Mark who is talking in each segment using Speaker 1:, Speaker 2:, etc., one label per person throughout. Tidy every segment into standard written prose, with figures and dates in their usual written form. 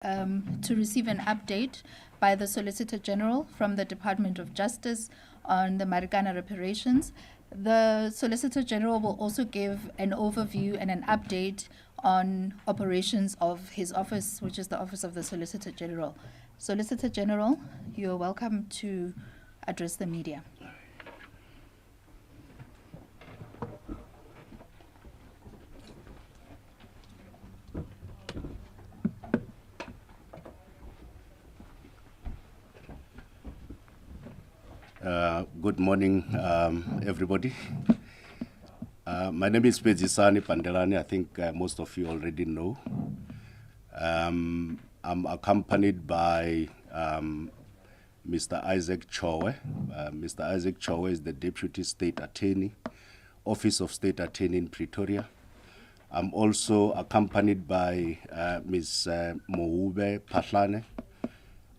Speaker 1: to receive an update by the Solicitor General from the Department of Justice on the Marikana reparations. The Solicitor General will also give an overview and an update on operations of his office, which is the Office of the Solicitor General. Solicitor General, you are welcome to address the media.
Speaker 2: Good morning, everybody. My name is Fhedzisani Pandelani. I think most of you already know. I'm accompanied by Mr. Isaac Chowe. Mr. Isaac Chowe is the Deputy State Attorney, Office of State Attorney in Pretoria. I'm also accompanied by Ms. Mohube Patlane,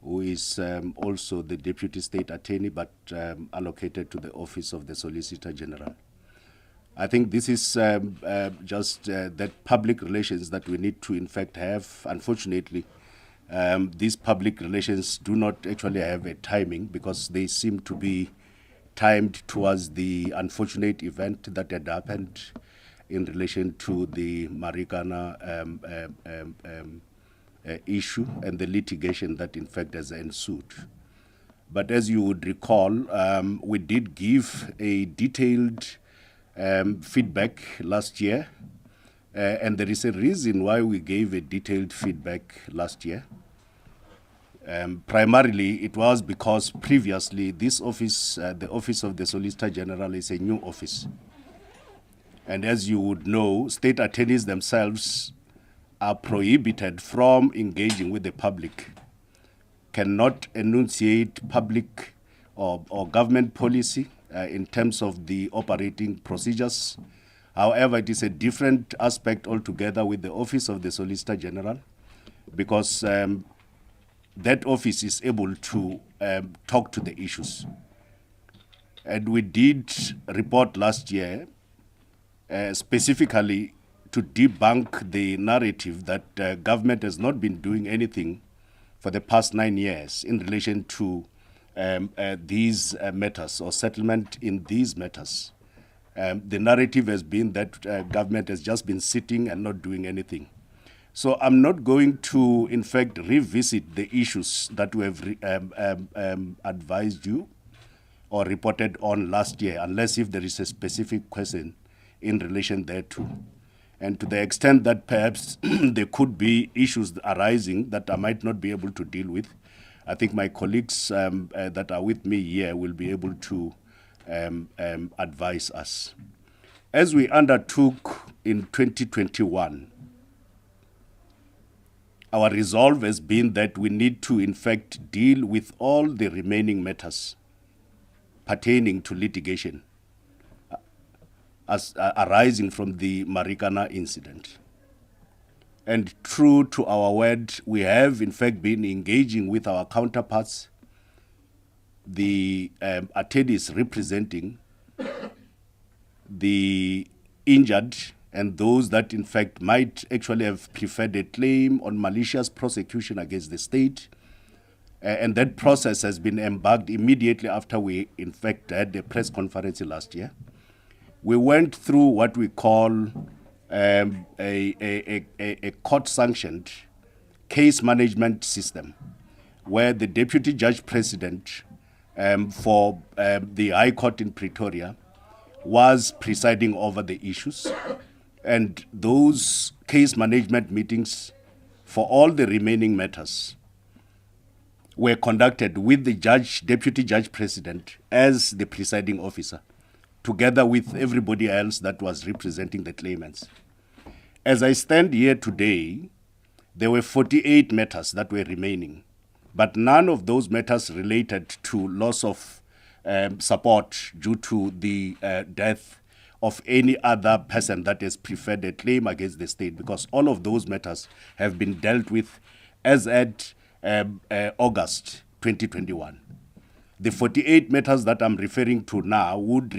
Speaker 2: who is also the Deputy State Attorney, but allocated to the Office of the Solicitor General. I think this is just that public relations that we need to, in fact, have. Unfortunately, these public relations do not actually have a timing because they seem to be timed towards the unfortunate event that had happened in relation to the Marikana issue and the litigation that in fact has ensued. But as you would recall, we did give a detailed feedback last year, and there is a reason why we gave a detailed feedback last year. Primarily, it was because previously this office, the Office of the Solicitor General, is a new office. And as you would know, state attorneys themselves are prohibited from engaging with the public, cannot enunciate public or government policy in terms of the operating procedures. However, it is a different aspect altogether with the Office of the Solicitor General because that office is able to talk to the issues. And we did report last year specifically to debunk the narrative that government has not been doing anything for the past 9 years in relation to these matters or settlement in these matters. The narrative has been that government has just been sitting and not doing anything. So I'm not going to, in fact, revisit the issues that we have advised you or reported on last year, unless if there is a specific question in relation thereto. And to the extent that perhaps there could be issues arising that I might not be able to deal with, I think my colleagues that are with me here will be able to advise us. As we undertook in 2021, our resolve has been that we need to, in fact, deal with all the remaining matters pertaining to litigation as arising from the Marikana incident. And true to our word, we have in fact been engaging with our counterparts, the attorneys representing the injured and those that in fact might actually have preferred a claim on malicious prosecution against the state. And that process has been embarked immediately after we in fact had a press conference last year. We went through what we call a court-sanctioned case management system, where the Deputy Judge President for the High Court in Pretoria was presiding over the issues. And those case management meetings for all the remaining matters were conducted with the Deputy Judge President as the presiding officer, together with everybody else that was representing the claimants. As I stand here today, there were 48 matters that were remaining, but none of those matters related to loss of support due to the death of any other person that has preferred a claim against the state, because all of those matters have been dealt with as at August 2021. The 48 matters that I'm referring to now would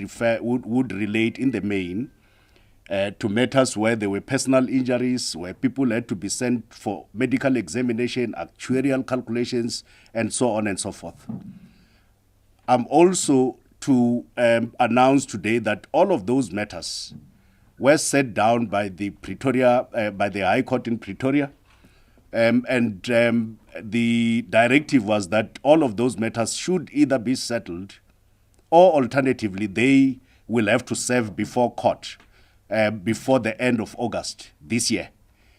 Speaker 2: relate in the main to matters where there were personal injuries, where people had to be sent for medical examination, actuarial calculations, and so on and so forth. I'm also to announce today that all of those matters were set down by the High Court in Pretoria, and the directive was that all of those matters should either be settled, or alternatively, they will have to serve before court before the end of August this year.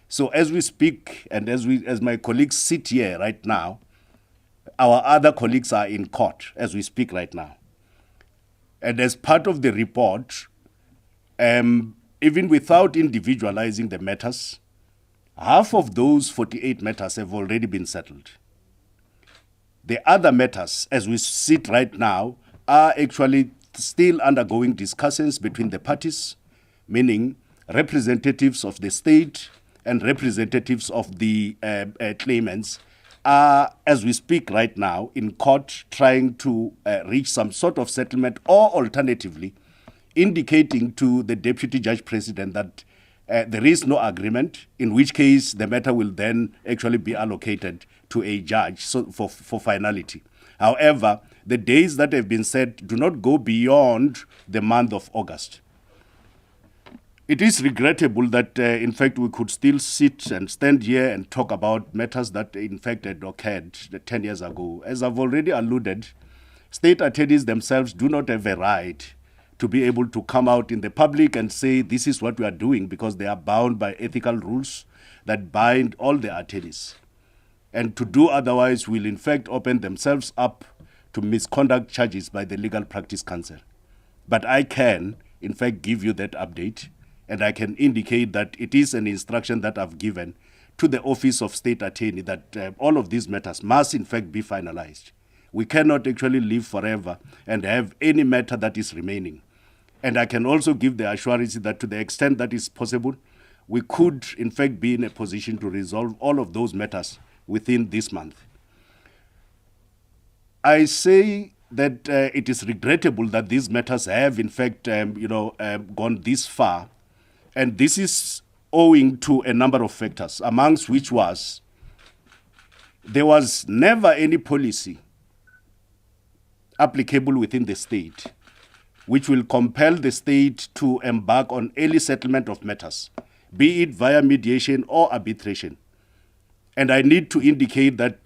Speaker 2: So as we speak, and as my colleagues sit here right now, our other colleagues are in court as we speak right now. And as part of the report, even without individualizing the matters, half of those 48 matters have already been settled. The other matters, as we sit right now, are actually still undergoing discussions between the parties, meaning representatives of the state and representatives of the claimants are, as we speak right now, in court trying to reach some sort of settlement, or alternatively indicating to the Deputy Judge President that there is no agreement, in which case the matter will then actually be allocated to a judge for finality. However, the days that have been set do not go beyond the month of August. It is regrettable that, in fact, we could still sit and stand here and talk about matters that, in fact, had occurred 10 years ago. As I've already alluded, state attorneys themselves do not have a right to be able to come out in the public and say this is what we are doing, because they are bound by ethical rules that bind all the attorneys. And to do otherwise will, in fact, open themselves up to misconduct charges by the Legal Practice Council. But I can, in fact, give you that update. And I can indicate that it is an instruction that I've given to the Office of State Attorney that all of these matters must in fact be finalized. We cannot actually live forever and have any matter that is remaining. And I can also give the assurance that to the extent that is possible, we could in fact be in a position to resolve all of those matters within this month. I say that it is regrettable that these matters have in fact gone this far. And this is owing to a number of factors, amongst which was there was never any policy applicable within the state which will compel the state to embark on early settlement of matters, be it via mediation or arbitration. And I need to indicate that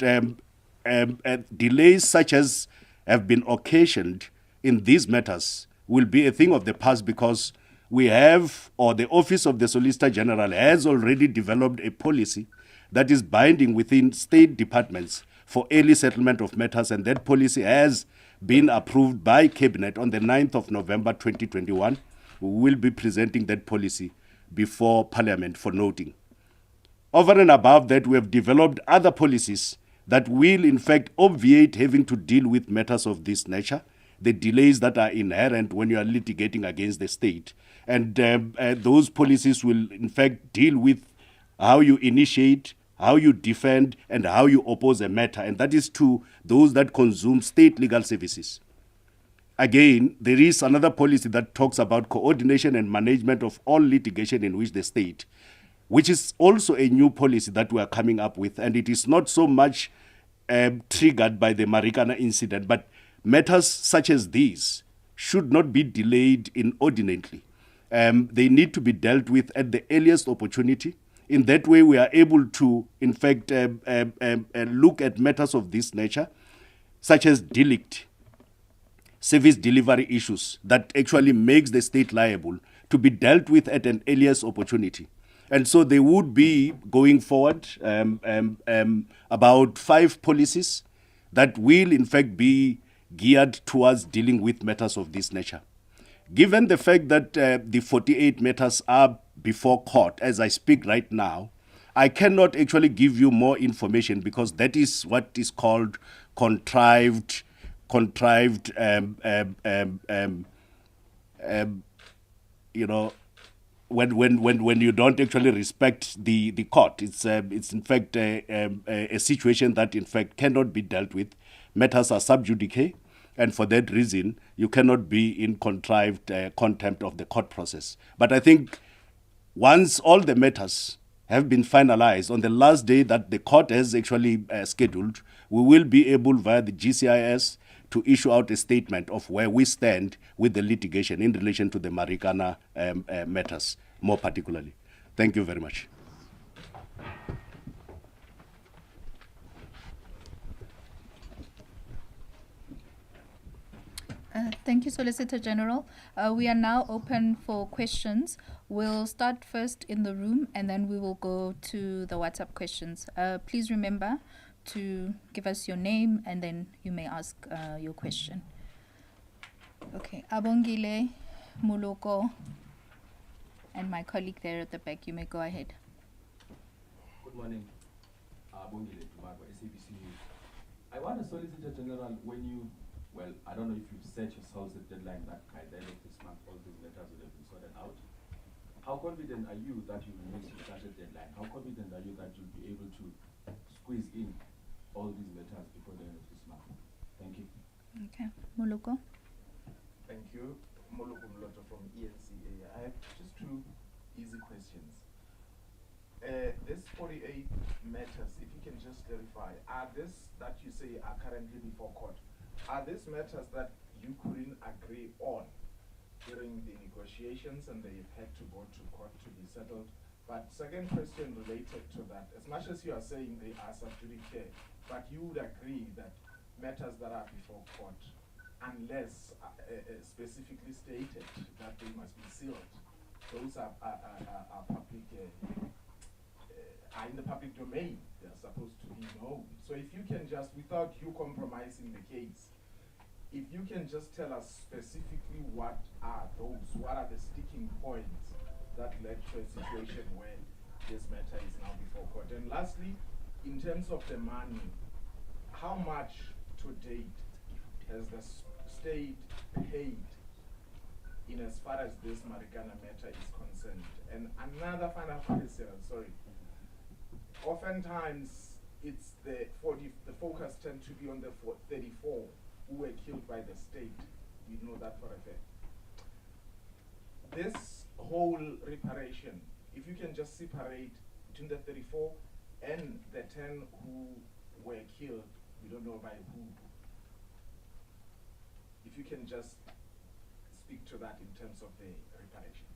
Speaker 2: delays such as have been occasioned in these matters will be a thing of the past, because we have, or the Office of the Solicitor General has already developed a policy that is binding within state departments for early settlement of matters, and that policy has been approved by Cabinet on the 9th of November 2021. We will be presenting that policy before Parliament for noting. Over and above that, we have developed other policies that will in fact obviate having to deal with matters of this nature, the delays that are inherent when you are litigating against the state. And those policies will, in fact, deal with how you initiate, how you defend, and how you oppose a matter. And that is to those that consume state legal services. Again, there is another policy that talks about coordination and management of all litigation in which the state, which is also a new policy that we are coming up with. And it is not so much triggered by the Marikana incident, but matters such as these should not be delayed inordinately. They need to be dealt with at the earliest opportunity. In that way, we are able to, in fact, look at matters of this nature, such as delict, service delivery issues that actually makes the state liable, to be dealt with at an earliest opportunity. And so there would be, going forward, about 5 policies that will, in fact, be geared towards dealing with matters of this nature. Given the fact that the 48 matters are before court as I speak right now, I cannot actually give you more information, because that is what is called contrived when you don't actually respect the court. It's in fact a situation that in fact cannot be dealt with. Matters are sub judice, and for that reason, you cannot be in contrived contempt of the court process. But I think once all the matters have been finalized on the last day that the court has actually scheduled, we will be able via the GCIS to issue out a statement of where we stand with the litigation in relation to the Marikana matters, more particularly. Thank you very much.
Speaker 1: Thank you, Solicitor General. We are now open for questions. We'll start first in the room and then we will go to the WhatsApp questions. Please remember to give us your name and then you may ask your question. Okay, Abongile, Muloko, and my colleague there at the back, you may go ahead.
Speaker 3: Good morning, Abongile, SABC News. I want to Solicitor General, when you, well, I don't know if you've set yourselves a deadline that by the end of this month all these matters will have been sorted out. How confident are you that you will meet such a deadline? How confident are you that you'll be able to squeeze in all these matters before the end of this month? Thank you.
Speaker 1: Okay, Muloko.
Speaker 4: Thank you. Moluku Mloto from ENCA. I have just two easy questions. This 48 matters, if you can just clarify, are this that you say are currently before court, are these matters that you couldn't agree on during the negotiations and they've had to go to court to be settled? But second question related to that, as much as you are saying they are sub judice, but you would agree that matters that are before court, unless specifically stated that they must be sealed, those are public, are in the public domain. They are supposed to be known. So if you can just, without you compromising the case, if you can just tell us specifically what are those, what are the sticking points that led to a situation where this matter is now before court. And lastly, in terms of the money, how much to date has the state paid in as far as this Marikana matter is concerned? And another final question, sorry. Oftentimes, it's the focus tends to be on the 34 who were killed by the state. We know that for a fact. This whole reparation, if you can just separate between the 34 and the 10 who were killed, we don't know by who. If you can just speak to that in terms of the reparation.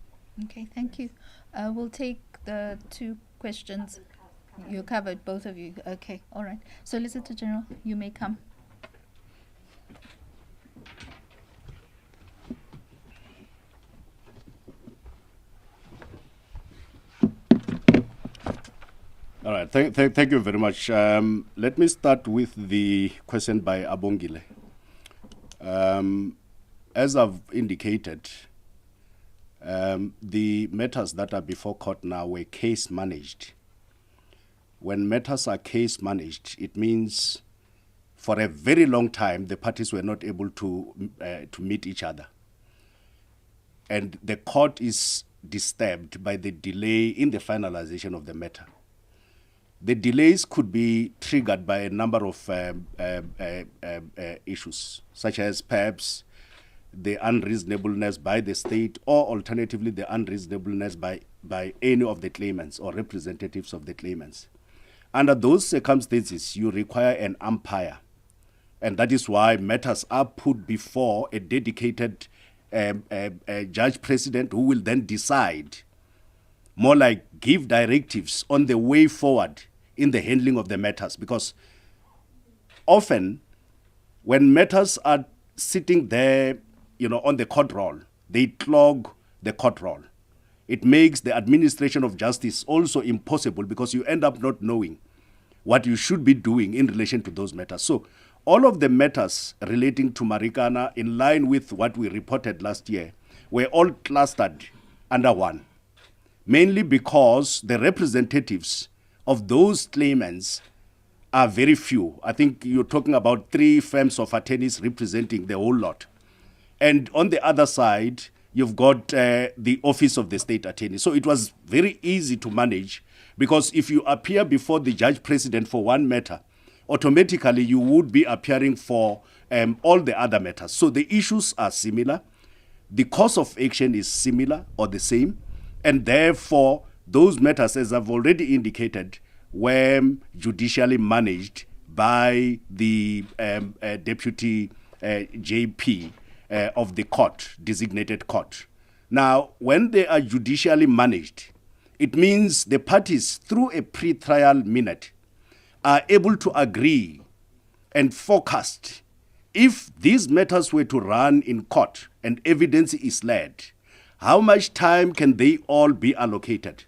Speaker 1: Okay, thank you. We'll take the two questions. You covered, both of you. Okay, all right. Solicitor General, you may come.
Speaker 2: All right, thank you very much. Let me start with the question by Abongile. As I've indicated, the matters that are before court now were case managed. When matters are case managed, it means for a very long time the parties were not able to meet each other. And the court is disturbed by the delay in the finalization of the matter. The delays could be triggered by a number of issues, such as perhaps the unreasonableness by the state, or alternatively the unreasonableness by any of the claimants or representatives of the claimants. Under those circumstances, you require an umpire, and that is why matters are put before a dedicated judge president who will then decide, more like give directives on the way forward in the handling of the matters. Because often when matters are sitting there, on the court roll, they clog the court roll. It makes the administration of justice also impossible because you end up not knowing what you should be doing in relation to those matters. So all of the matters relating to Marikana, in line with what we reported last year, were all clustered under one, mainly because the representatives of those claimants are very few. I think you're talking about 3 firms of attorneys representing the whole lot. And on the other side, you've got the office of the state attorney. So it was very easy to manage, because if you appear before the judge president for one matter, automatically you would be appearing for all the other matters. So the issues are similar. The course of action is similar or the same. And therefore, those matters, as I've already indicated, were judicially managed by the deputy JP of the court, designated court. Now, when they are judicially managed, it means the parties, through a pre-trial minute, are able to agree and forecast if these matters were to run in court and evidence is led, how much time can they all be allocated?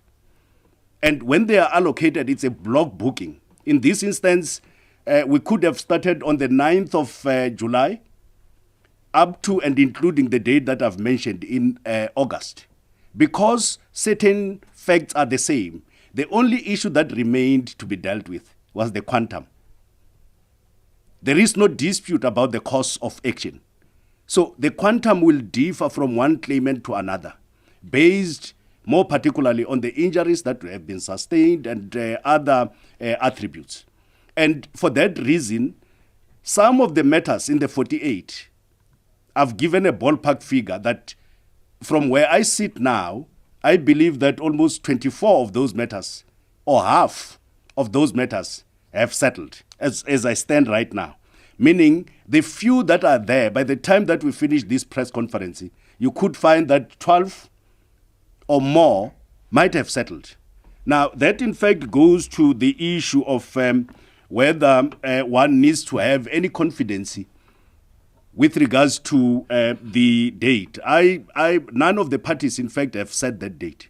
Speaker 2: And when they are allocated, it's a block booking. In this instance, we could have started on the 9th of July, up to and including the date that I've mentioned in August. Because certain facts are the same, the only issue that remained to be dealt with was the quantum. There is no dispute about the course of action. So the quantum will differ from one claimant to another, based more particularly on the injuries that have been sustained and other attributes. And for that reason, some of the matters in the 48, I've given a ballpark figure that from where I sit now, I believe that almost 24 of those matters, or half of those matters, have settled as I stand right now. Meaning the few that are there, by the time that we finish this press conference, you could find that 12 or more might have settled. Now, that in fact goes to the issue of whether one needs to have any confidence with regards to the date. None of the parties, in fact, have set that date.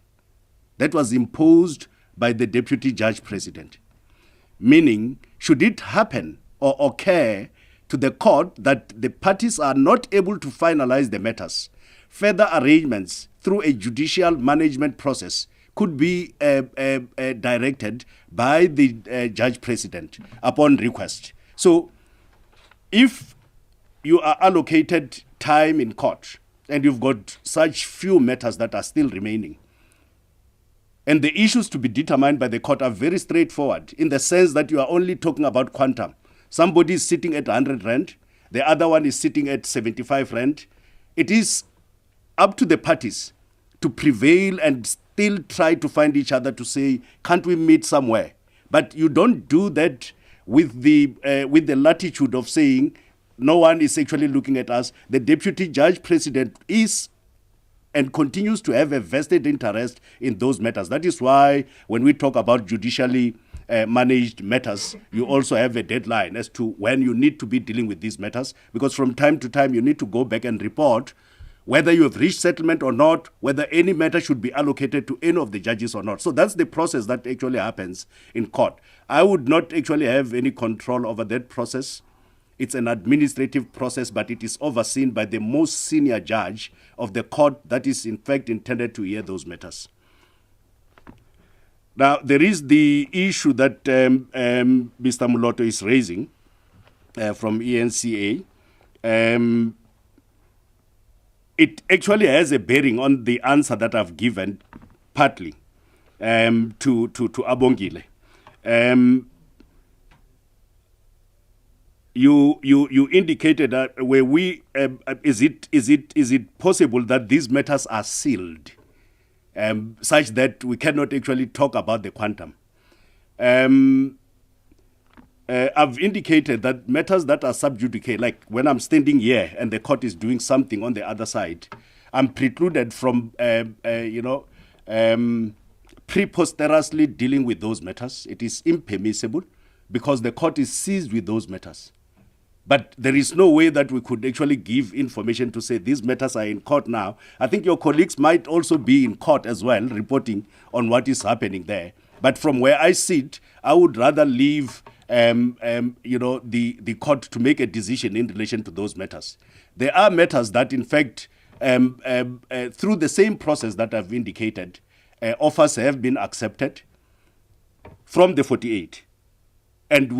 Speaker 2: That was imposed by the Deputy Judge President. Meaning, should it happen or occur to the court that the parties are not able to finalize the matters, further arrangements through a judicial management process could be directed by the Judge President upon request. So, if you are allocated time in court and you've got such few matters that are still remaining, and the issues to be determined by the court are very straightforward in the sense that you are only talking about quantum. Somebody is sitting at 100 rand, the other one is sitting at 75 rand. It is up to the parties to prevail and still try to find each other to say, can't we meet somewhere? But you don't do that with the latitude of saying, no one is actually looking at us. The Deputy Judge President is and continues to have a vested interest in those matters. That is why when we talk about judicially managed matters, you also have a deadline as to when you need to be dealing with these matters, because from time to time you need to go back and report whether you have reached settlement or not, whether any matter should be allocated to any of the judges or not. So that's the process that actually happens in court. I would not actually have any control over that process. It's an administrative process, but it is overseen by the most senior judge of the court that is in fact intended to hear those matters. Now, there is the issue that Mr. Muloto is raising from ENCA. It actually has a bearing on the answer that I've given, partly, to Abongile. You indicated that where we is it possible that these matters are sealed, such that we cannot actually talk about the quantum. I've indicated that matters that are sub judice, like when I'm standing here and the court is doing something on the other side, I'm precluded from preposterously dealing with those matters. It is impermissible because the court is seized with those matters. But there is no way that we could actually give information to say these matters are in court now. I think your colleagues might also be in court as well, reporting on what is happening there. But from where I sit, I would rather leave the court to make a decision in relation to those matters. There are matters that, in fact, through the same process that I've indicated, offers have been accepted from the 48. And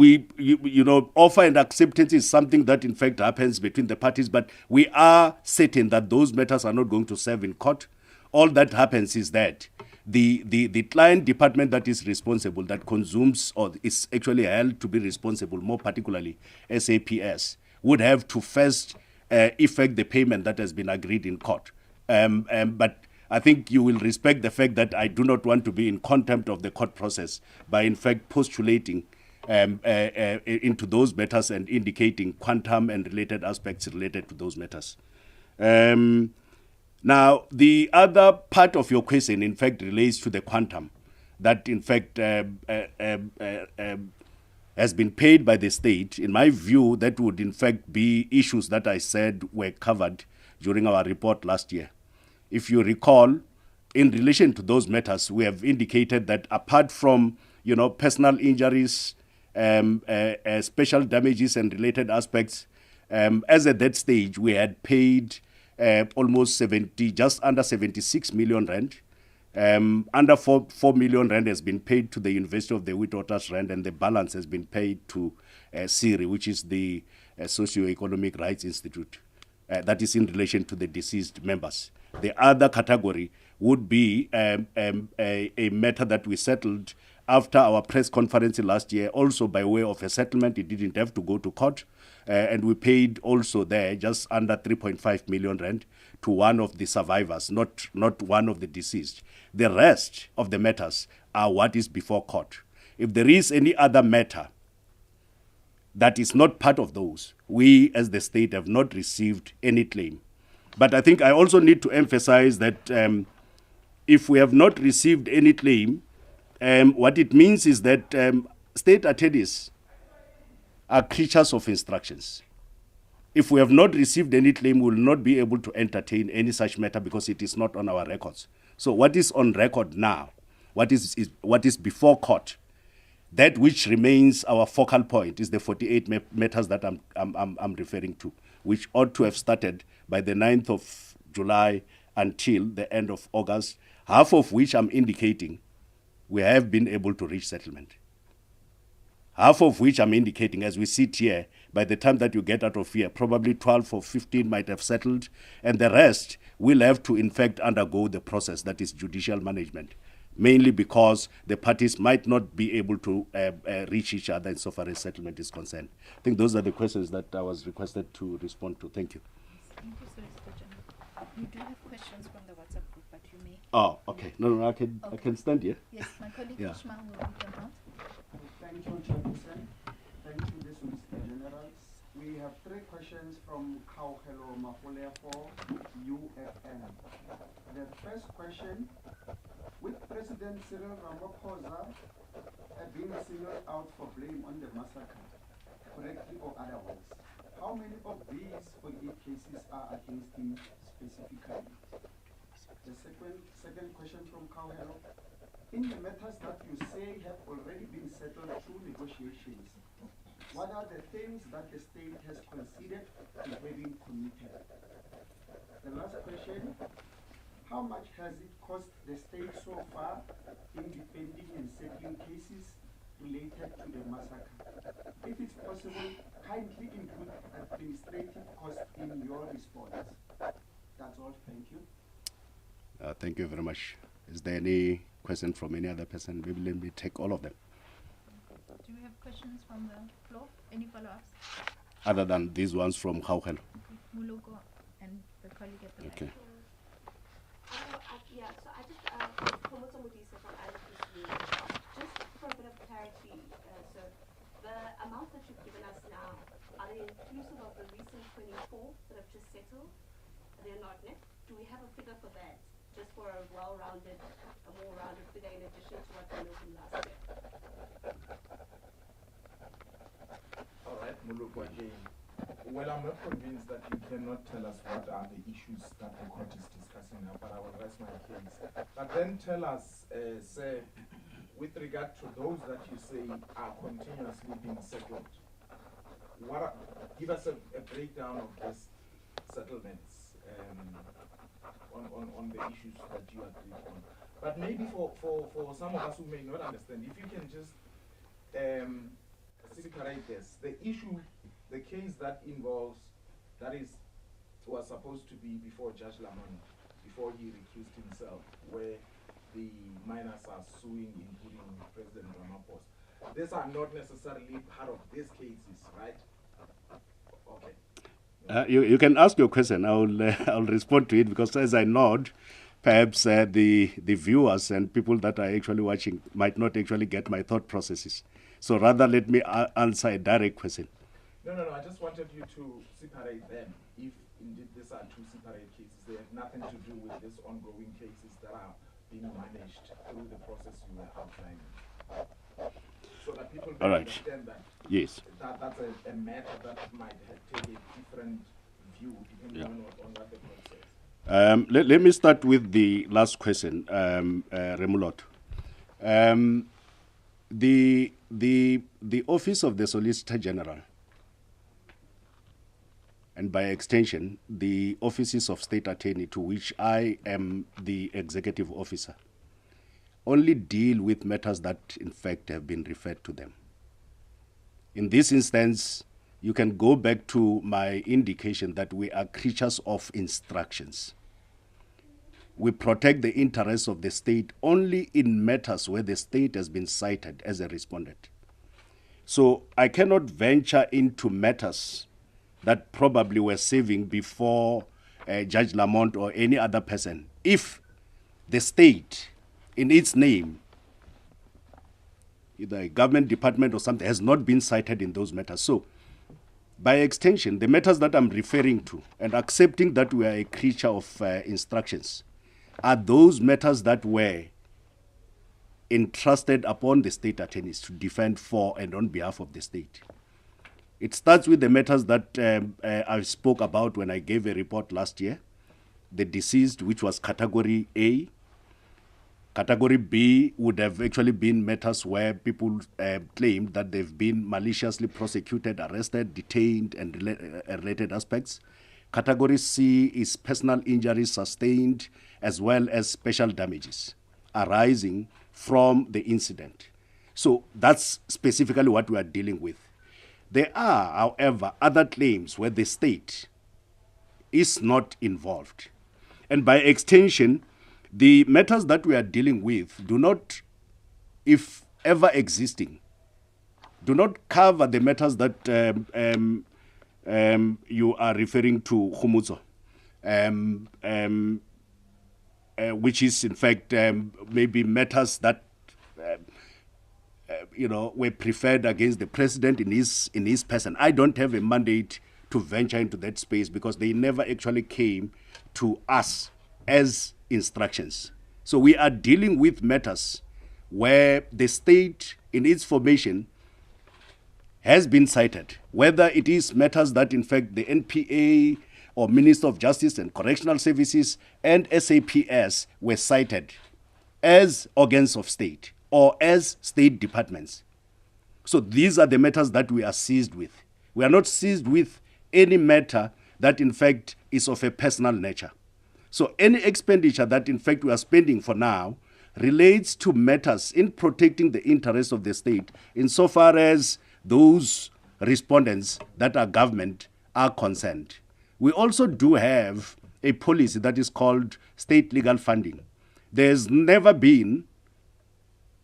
Speaker 2: offer and acceptance is something that, in fact, happens between the parties, but we are certain that those matters are not going to serve in court. All that happens is that the client department that is responsible, that consumes or is actually held to be responsible, more particularly SAPS, would have to first effect the payment that has been agreed in court. But I think you will respect the fact that I do not want to be in contempt of the court process by in fact postulating into those matters and indicating quantum and related aspects related to those matters. Now, the other part of your question, in fact, relates to the quantum that, in fact, has been paid by the state. In my view, that would, in fact, be issues that I said were covered during our report last year. If you recall, in relation to those matters, we have indicated that apart from, personal injuries, special damages and related aspects, as at that stage, we had paid almost just under 76 million rand. Under 4 million rand has been paid to the University of the Witwatersrand, and the balance has been paid to SIRI, which is the Socio-Economic Rights Institute. That is in relation to the deceased members. The other category would be a matter that we settled after our press conference last year, also by way of a settlement. It didn't have to go to court. And we paid also there just under 3.5 million rand to one of the survivors, not one of the deceased. The rest of the matters are what is before court. If there is any other matter that is not part of those, we as the state have not received any claim. But I think I also need to emphasize that if we have not received any claim, what it means is that state attorneys are creatures of instructions. If we have not received any claim, we will not be able to entertain any such matter because it is not on our records. So what is on record now, what is before court, that which remains our focal point is the 48 matters that I'm referring to, which ought to have started by the 9th of July until the end of August, half of which I'm indicating we have been able to reach settlement. Half of which I'm indicating, as we sit here, by the time that you get out of here, probably 12 or 15 might have settled, and the rest will have to, in fact, undergo the process that is judicial management, mainly because the parties might not be able to reach each other insofar as settlement is concerned. I think those are the questions that I was requested to respond to. Thank you.
Speaker 1: Thank you, Solicitor General. You do have questions from the WhatsApp group, but you may.
Speaker 2: Oh, okay. No, I can stand here.
Speaker 1: Yes, my colleague
Speaker 2: Yeah.
Speaker 1: Ishmael will read them out.
Speaker 5: Thank you, Chairperson. Thank you, the Solicitor Generals. We have 3 questions from Kauhelo Mapole for UFN. The first question, with President Cyril Ramaphosa being singled out for blame on the massacre, correctly or otherwise, how many of these 48 cases are against him specifically? The second question from Kauhelo, in the matters that you say have already been settled through negotiations, what are the things that the state has considered to having committed? The last question, how much has it cost the state so far in defending and settling cases related to the massacre? If it's possible, kindly include administrative costs in your response. That's all. Thank you.
Speaker 2: Thank you very much. Is there any question from any other person? Maybe let me take all of them.
Speaker 1: Do you have questions from the floor? Any follow-ups?
Speaker 2: Other than these ones from Kauhelo.
Speaker 1: Okay, Muluko and the colleague at the back.
Speaker 2: Okay.
Speaker 6: Yeah, so I just, Komoto Mudisa from IPC, just for a bit of clarity, sir, the amounts that you've given us now, are they inclusive of the recent 24 that have just settled? They're not, ne? Do we have a figure for that, just for a well-rounded, a more rounded figure in addition to what we know from last year?
Speaker 4: All right, Muluko again. Well, I'm not convinced that you cannot tell us what are the issues that the court is discussing now, but I will rest my case. But then tell us, say, with regard to those that you say are continuously being settled, give us a breakdown of these settlements on the issues that you agreed on. But maybe for some of us who may not understand, if you can just separate this, the case that involves, was supposed to be before Judge Lamani, before he recused himself, where the miners are suing, including President Ramaphosa. These are not necessarily part of these cases, right? Okay.
Speaker 2: You can ask your question. I'll respond to it because as I nod, perhaps the viewers and people that are actually watching might not actually get my thought processes. So rather let me answer a direct question.
Speaker 4: No, I just wanted you to separate them. If indeed these are two separate cases, they have nothing to do with these ongoing cases that are being managed through the process you were outlining. So that people can
Speaker 2: All right.
Speaker 4: understand that
Speaker 2: Yes.
Speaker 4: that's a matter that might take a different view depending on what the court says.
Speaker 2: Let me start with the last question, Remulot. The Office of the Solicitor General, and by extension, the offices of State Attorney, to which I am the executive officer, only deal with matters that, in fact, have been referred to them. In this instance, you can go back to my indication that we are creatures of instructions. We protect the interests of the state only in matters where the state has been cited as a respondent. So I cannot venture into matters that probably were serving before Judge Lamont or any other person if the state, in its name, either a government department or something, has not been cited in those matters. So by extension, the matters that I'm referring to and accepting that we are a creature of instructions are those matters that were entrusted upon the state attorneys to defend for and on behalf of the state. It starts with the matters that I spoke about when I gave a report last year. The deceased, which was category A. Category B would have actually been matters where people claimed that they've been maliciously prosecuted, arrested, detained, and related aspects. Category C is personal injuries sustained as well as special damages arising from the incident. So that's specifically what we are dealing with. There are, however, other claims where the state is not involved. And by extension, the matters that we are dealing with do not, if ever existing, do not cover the matters that you are referring to, Khumutso, which is in fact maybe matters that were preferred against the president in his person. I don't have a mandate to venture into that space because they never actually came to us as instructions. So we are dealing with matters where the state in its formation has been cited, whether it is matters that in fact the NPA or Minister of Justice and Correctional Services and SAPS were cited as organs of state or as state departments. So these are the matters that we are seized with. We are not seized with any matter that in fact is of a personal nature. So any expenditure that in fact we are spending for now relates to matters in protecting the interests of the state insofar as those respondents that are government are concerned. We also do have a policy that is called state legal funding. There's never been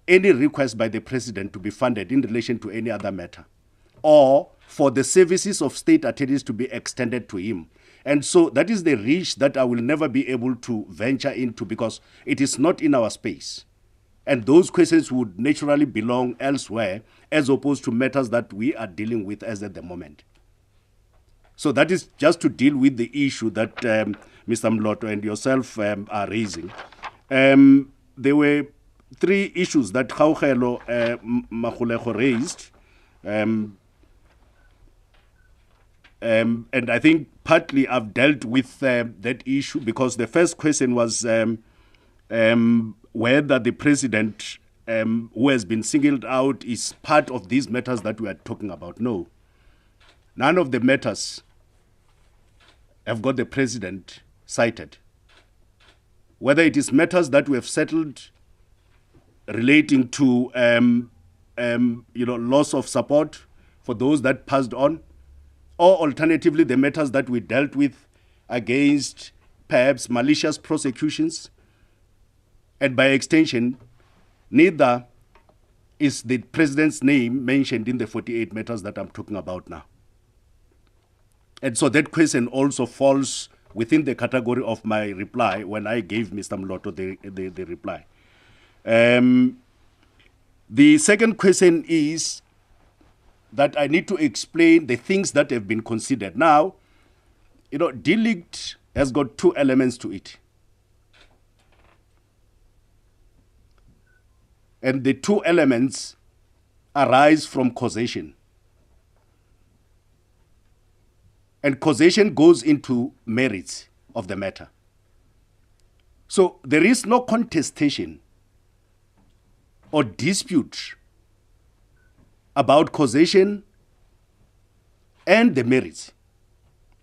Speaker 2: any request by the president to be funded in relation to any other matter or for the services of state attorneys to be extended to him. And so that is the reach that I will never be able to venture into because it is not in our space. And those questions would naturally belong elsewhere as opposed to matters that we are dealing with as at the moment. So that is just to deal with the issue that Mr. Mloto and yourself are raising. There were three issues that Kgaugelo Magolego raised. And I think partly I've dealt with that issue because the first question was whether the president who has been singled out is part of these matters that we are talking about. No. None of the matters have got the president cited. Whether it is matters that we have settled relating to loss of support for those that passed on, or alternatively the matters that we dealt with against perhaps malicious prosecutions, and by extension, neither is the president's name mentioned in the 48 matters that I'm talking about now. And so that question also falls within the category of my reply when I gave Mr. Mloto the reply. The second question is that I need to explain the things that have been considered. Now, delict has got two elements to it. And the two elements arise from causation. And causation goes into merits of the matter. So there is no contestation or dispute about causation and the merits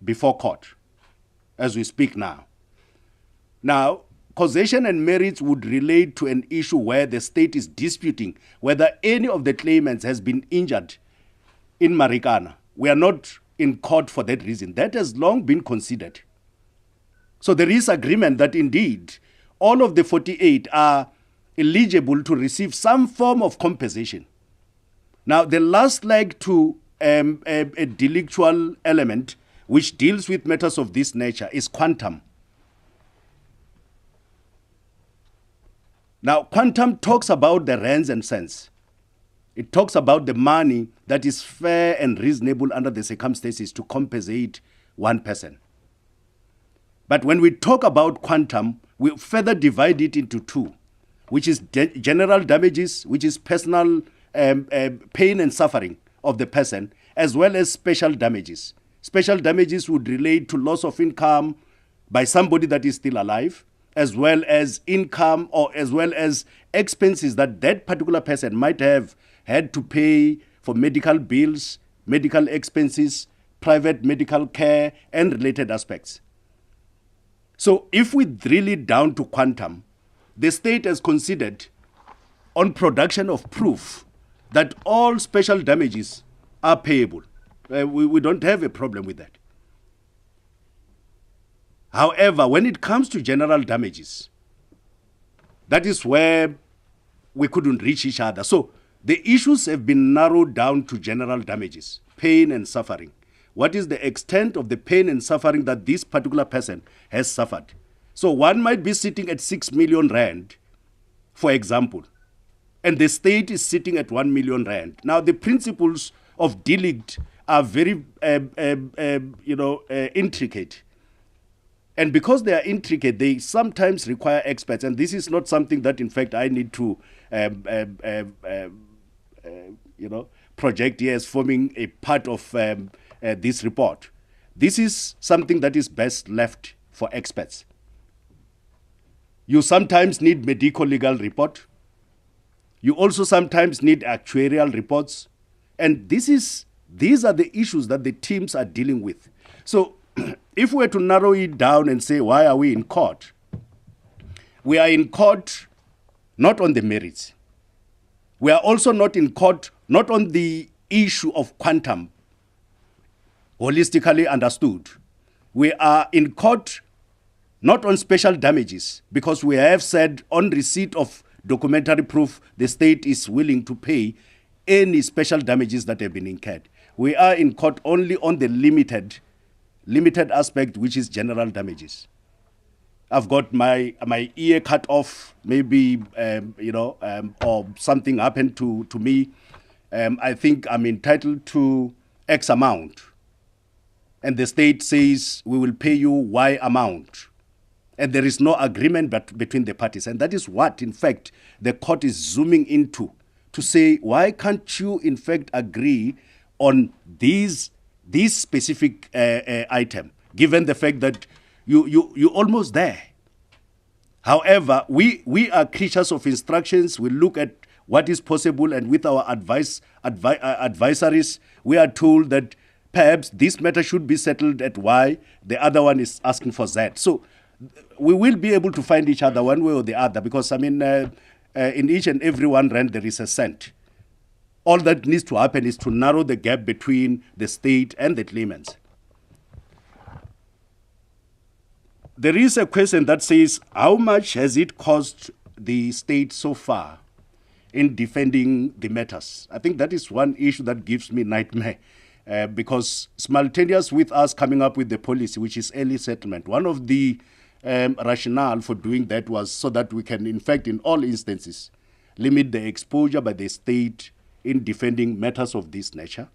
Speaker 2: before court as we speak now. Now, causation and merits would relate to an issue where the state is disputing whether any of the claimants has been injured in Marikana. We are not in court for that reason. That has long been considered. So there is agreement that indeed all of the 48 are eligible to receive some form of compensation. Now, the last leg to a delictual element which deals with matters of this nature is quantum. Now, quantum talks about the rands and cents. It talks about the money that is fair and reasonable under the circumstances to compensate one person. But when we talk about quantum, we further divide it into two, which is general damages, which is personal pain and suffering of the person, as well as special damages. Special damages would relate to loss of income by somebody that is still alive, as well as income or as well as expenses that that particular person might have had to pay for medical bills, medical expenses, private medical care, and related aspects. So if we drill it down to quantum, the state has considered on production of proof that all special damages are payable. We don't have a problem with that. However, when it comes to general damages, that is where we couldn't reach each other. So the issues have been narrowed down to general damages, pain and suffering. What is the extent of the pain and suffering that this particular person has suffered? So one might be sitting at 6 million rand, for example, and the state is sitting at 1 million rand. Now, the principles of delict are very, intricate. And because they are intricate, they sometimes require experts. And this is not something that, in fact, I need to, project here as forming a part of this report. This is something that is best left for experts. You sometimes need medico-legal report. You also sometimes need actuarial reports. And these are the issues that the teams are dealing with. So if we were to narrow it down and say, why are we in court? We are in court not on the merits. We are also not in court not on the issue of quantum, holistically understood. We are in court not on special damages, because we have said on receipt of documentary proof, the state is willing to pay any special damages that have been incurred. We are in court only on the limited aspect, which is general damages. I've got my ear cut off, maybe, or something happened to me. I think I'm entitled to X amount. And the state says, we will pay you Y amount. And there is no agreement between the parties. And that is what, in fact, the court is zooming into, to say, why can't you, in fact, agree on these specific item, given the fact that you're almost there. However, we are creatures of instructions. We look at what is possible, and with our advisories, we are told that perhaps this matter should be settled at Y, the other one is asking for Z. So we will be able to find each other one way or the other, because, in each and every one rand, there is a cent. All that needs to happen is to narrow the gap between the state and the claimants. There is a question that says, how much has it cost the state so far in defending the matters? I think that is one issue that gives me nightmare. because simultaneous with us coming up with the policy, which is early settlement, one of the rationale for doing that was so that we can, in fact, in all instances, limit the exposure by the state in defending matters of this nature.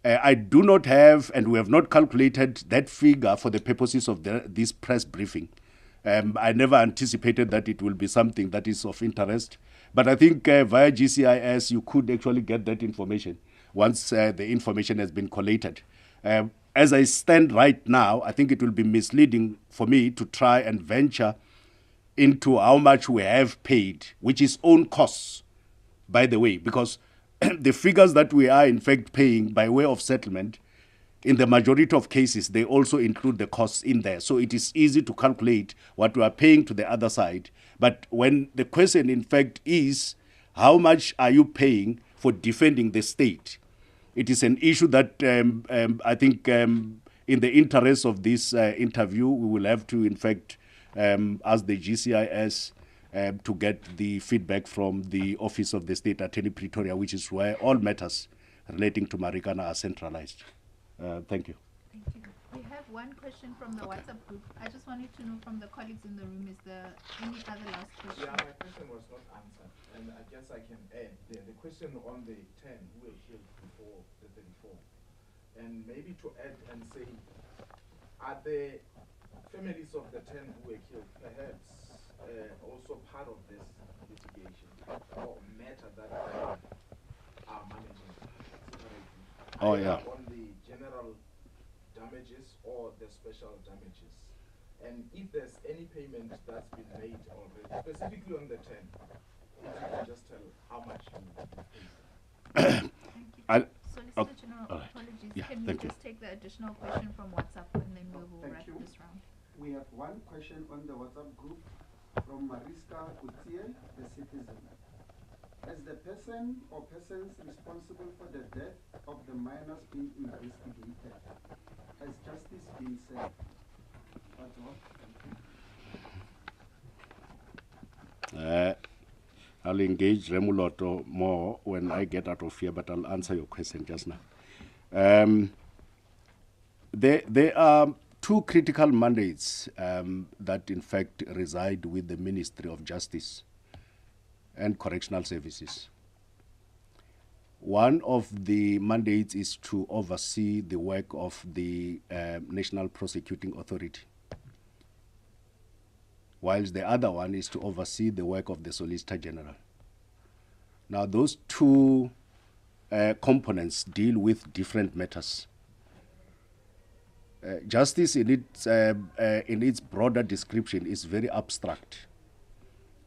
Speaker 2: I do not have, and we have not calculated that figure for the purposes of this press briefing. I never anticipated that it will be something that is of interest. But I think via GCIS, you could actually get that information once the information has been collated. As I stand right now, I think it will be misleading for me to try and venture into how much we have paid, which is own costs, by the way, because the figures that we are in fact paying by way of settlement, in the majority of cases, they also include the costs in there. So it is easy to calculate what we are paying to the other side. But when the question, in fact, is how much are you paying for defending the state, it is an issue that I think in the interest of this interview, we will have to, in fact, ask the GCIS to get the feedback from the Office of the State Attorney Pretoria, which is where all matters relating to Marikana are centralized. Thank you.
Speaker 1: Thank you. We have one question from the WhatsApp group. I just wanted to know from the colleagues in the room, is there any other last question?
Speaker 4: Yeah, my question was not answered, and I guess I can add the question on the 10 who were killed before the 34, and maybe to add and say, are the families of the 10 who were killed perhaps also part of this litigation or matter that are managing separately?
Speaker 2: Oh, yeah.
Speaker 4: On the general damages or the special damages, and if there's any payment that's been made already, specifically on the 10, if you can just tell how much you paid.
Speaker 1: Thank you. Solicitor
Speaker 2: okay.
Speaker 1: General, apologies.
Speaker 2: Yeah,
Speaker 1: Can we
Speaker 2: thank you.
Speaker 1: just take the additional question from WhatsApp and then we will
Speaker 5: Thank
Speaker 1: wrap
Speaker 5: you.
Speaker 1: this round?
Speaker 5: We have one question on the WhatsApp group from Mariska Utie, the citizen. Has the person or persons responsible for the death of the minors been investigated? Has justice been served? That's all. Thank you.
Speaker 2: I'll engage Remuloto more when I get out of here, but I'll answer your question just now. There are two critical mandates that, in fact, reside with the Ministry of Justice and Correctional Services. One of the mandates is to oversee the work of the National Prosecuting Authority, whilst the other one is to oversee the work of the Solicitor General. Now, those two components deal with different matters. Justice in its broader description is very abstract.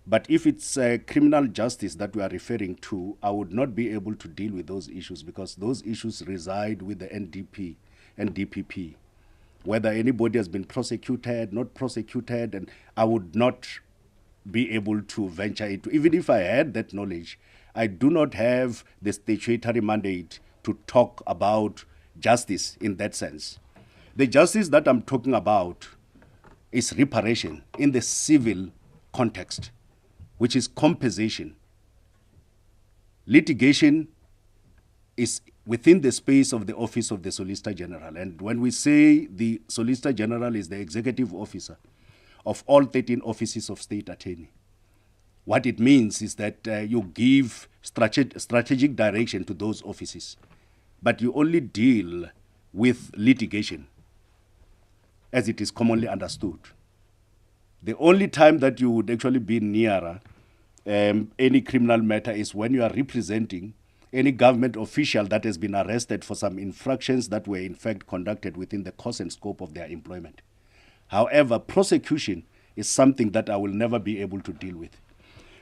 Speaker 2: But if it's criminal justice that we are referring to, I would not be able to deal with those issues because those issues reside with the NDP and DPP. Whether anybody has been prosecuted, not prosecuted, and I would not be able to venture into. Even if I had that knowledge, I do not have the statutory mandate to talk about justice in that sense. The justice that I'm talking about is reparation in the civil context, which is compensation. Litigation is within the space of the Office of the Solicitor General. And when we say the Solicitor General is the executive officer of all 13 offices of state attorney, what it means is that you give strategic direction to those offices, but you only deal with litigation as it is commonly understood. The only time that you would actually be nearer any criminal matter is when you are representing any government official that has been arrested for some infractions that were in fact conducted within the course and scope of their employment. However, prosecution is something that I will never be able to deal with.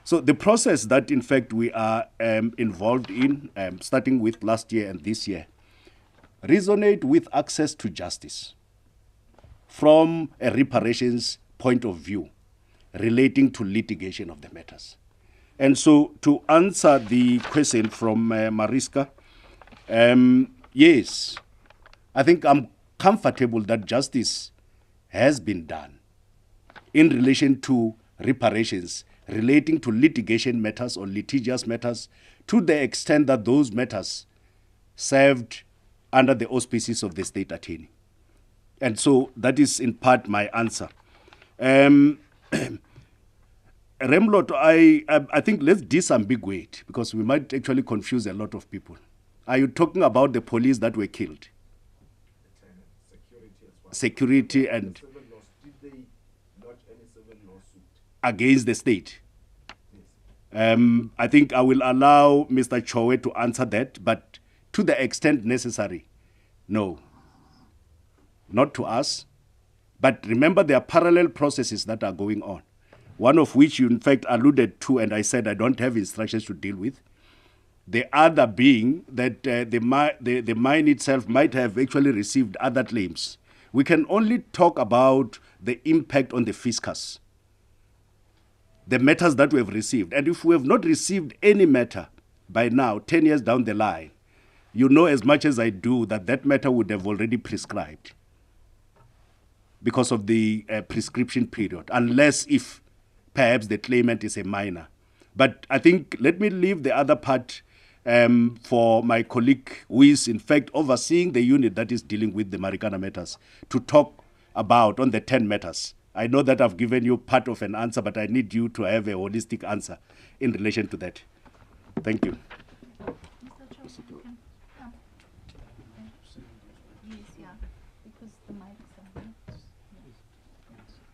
Speaker 2: So the process that in fact we are involved in, starting with last year and this year, resonate with access to justice from a reparations point of view relating to litigation of the matters. And so to answer the question from Mariska, yes, I think I'm comfortable that justice has been done in relation to reparations relating to litigation matters or litigious matters to the extent that those matters served under the auspices of the state attorney. And so that is in part my answer. Remlot, I think let's disambiguate, because we might actually confuse a lot of people. Are you talking about the police that were killed?
Speaker 4: Security as well.
Speaker 2: Security and
Speaker 4: Civil laws. Did they lodge any civil lawsuit?
Speaker 2: against the state?
Speaker 4: Yes.
Speaker 2: I think I will allow Mr. Chowe to answer that, but to the extent necessary, no. Not to us. But remember, there are parallel processes that are going on, one of which you in fact alluded to, and I said I don't have instructions to deal with. The other being that the mine itself might have actually received other claims. We can only talk about the impact on the fiscus, the matters that we have received. And if we have not received any matter by now, 10 years down the line, you know as much as I do that that matter would have already prescribed because of the prescription period, unless if perhaps the claimant is a minor. But I think let me leave the other part for my colleague who is in fact overseeing the unit that is dealing with the Marikana matters to talk about on the 10 matters. I know that I've given you part of an answer, but I need you to have a holistic answer in relation to that. Thank you.
Speaker 1: Mr. Chair, you can come. Yes, yeah, because the mics are not.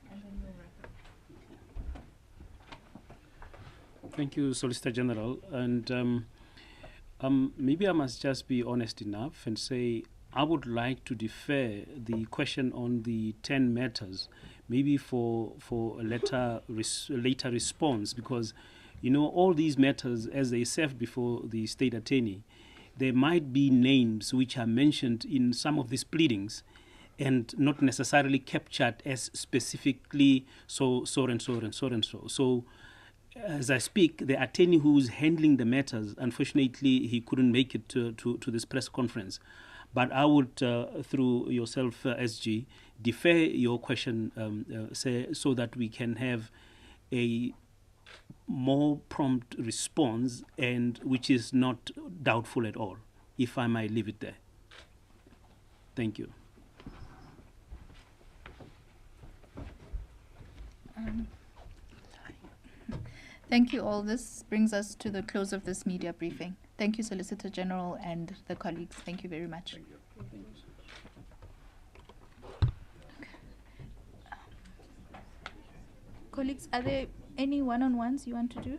Speaker 1: And then you'll wrap up.
Speaker 7: Thank you, Solicitor General. And maybe I must just be honest enough and say I would like to defer the question on the 10 matters, maybe for a later response, because you know all these matters as they served before the state attorney, there might be names which are mentioned in some of these pleadings and not necessarily captured as specifically so and so and so and so. So as I speak, the attorney who's handling the matters, unfortunately, he couldn't make it to this press conference. But I would, through yourself, SG, defer your question so that we can have a more prompt response, and which is not doubtful at all, if I might leave it there. Thank you.
Speaker 1: Thank you all. This brings us to the close of this media briefing. Thank you, Solicitor General and the colleagues. Thank you very much. Colleagues, are there any one-on-ones you want to do?